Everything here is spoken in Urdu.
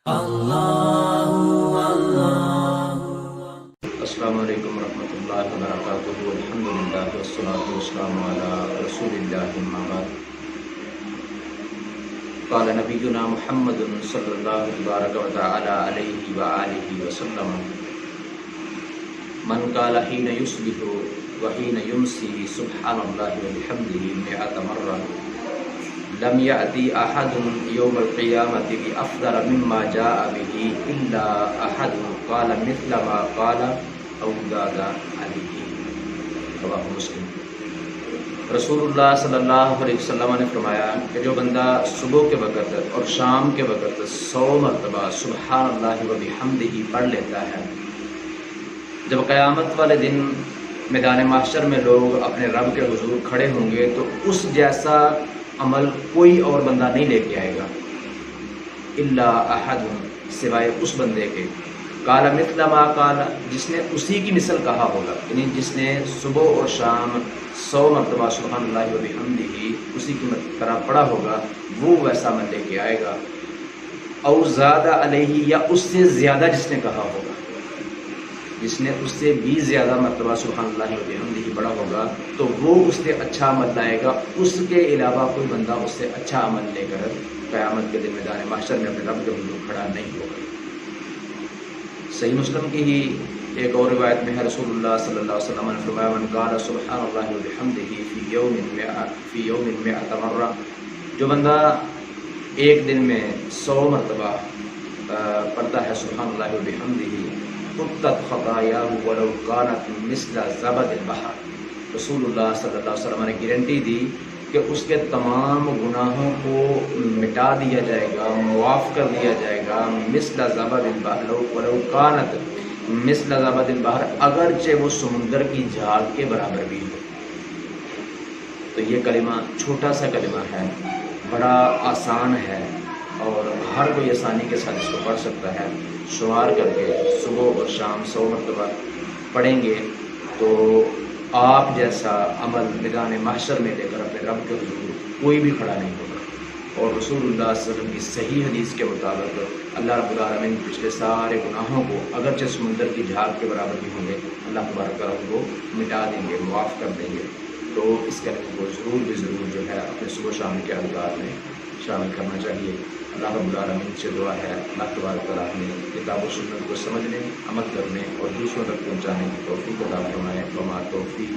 السلام علیکم ورحمۃ اللہ وبرکاتہ الحمدللہ والصلاۃ والسلام علی رسول اللہ اما بعد قال نبینا محمد صلی اللہ تبارک و تعالی علیہ وآلہ وسلم من قال حین یصبح وحین یمسی سبحان اللہ وبحمدہ مئۃ مرہ لم یأتی احد یوم القیامۃ بافضل مما جاء بہ الا احد قال مثل ما قال او زاد علیہ، رواه مسلم۔ رسول اللہ صلی اللہ علیہ وسلم نے فرمایا کہ جو بندہ صبح کے وقت اور شام کے وقت 100 مرتبہ سبحان اللہ وبحمدہ پڑھ لیتا ہے، جب قیامت والے دن میدان محشر میں لوگ اپنے رب کے حضور کھڑے ہوں گے تو اس جیسا عمل کوئی اور بندہ نہیں لے کے آئے گا، الا احد، سوائے اس بندے کے، قال مثل ما قال، جس نے اسی کی مثل کہا ہوگا، یعنی جس نے صبح اور شام 100 مرتبہ سبحان اللہ وبحمدہ اسی کی طرح پڑھا ہوگا، وہ ویسا عمل لے کے آئے گا، او زاد علیہ، یا اس سے زیادہ جس نے کہا ہوگا، جس نے اس سے بھی زیادہ مرتبہ سبحان اللہ وبحمدہ پڑھا ہوگا تو وہ اس سے اچھا عمل لائے گا، اس کے علاوہ کوئی بندہ اس سے اچھا عمل لے کر قیامت کے دن میدان محشر میں اپنے رب کے حضور کھڑا نہیں ہوگا۔ صحیح مسلم کی ہی ایک اور روایت میں ہے، رسول اللہ صلی اللہ علیہ وسلم نے فرمایا من قال سبحان اللہ وبحمدہ فی یوم مئۃ مرہ، جو بندہ ایک دن میں 100 مرتبہ پڑھتا ہے سبحان اللہ وبحمدہ حطت خطایاہ ولو کانت مثل زبد البحر، رسول اللہ صلی اللہ علیہ وسلم نے گارنٹی دی کہ اس کے تمام گناہوں کو مٹا دیا جائے گا، معاف کر دیا جائے گا، مثل زبد البحر ولو کانت مثل زبد البحر، اگرچہ وہ سمندر کی جھاگ کے برابر بھی ہو۔ تو یہ کلمہ چھوٹا سا کلمہ ہے، بڑا آسان ہے اور ہر کوئی آسانی کے ساتھ اس کو پڑھ سکتا ہے۔ شمار کر کے صبح اور شام 100 مرتبہ پڑھیں گے تو آپ جیسا عمل میدان محشر میں لے کر اپنے رب کے حضور کوئی بھی کھڑا نہیں ہوگا۔ اور رسول اللہ صلی اللہ علیہ وسلم کی صحیح حدیث کے مطابق اللہ رب العالمین پچھلے سارے گناہوں کو اگرچہ سمندر کی جھاگ کے برابر بھی ہوں گے، اللہ تبارک و تعالیٰ کو مٹا دیں گے، معاف کر دیں گے۔ تو اس کلمے کو ضرور جو ہے اپنے صبح شام کے اذکار میں شامل کرنا چاہیے۔ اللہ رب العالمین سے دعا ہے اللہ تبارک و تعالیٰ ہمیں کتاب و سنت کو سمجھنے، عمل کرنے اور دوسروں تک پہنچانے کی توفیق عطا فرمائے۔ وما توفیق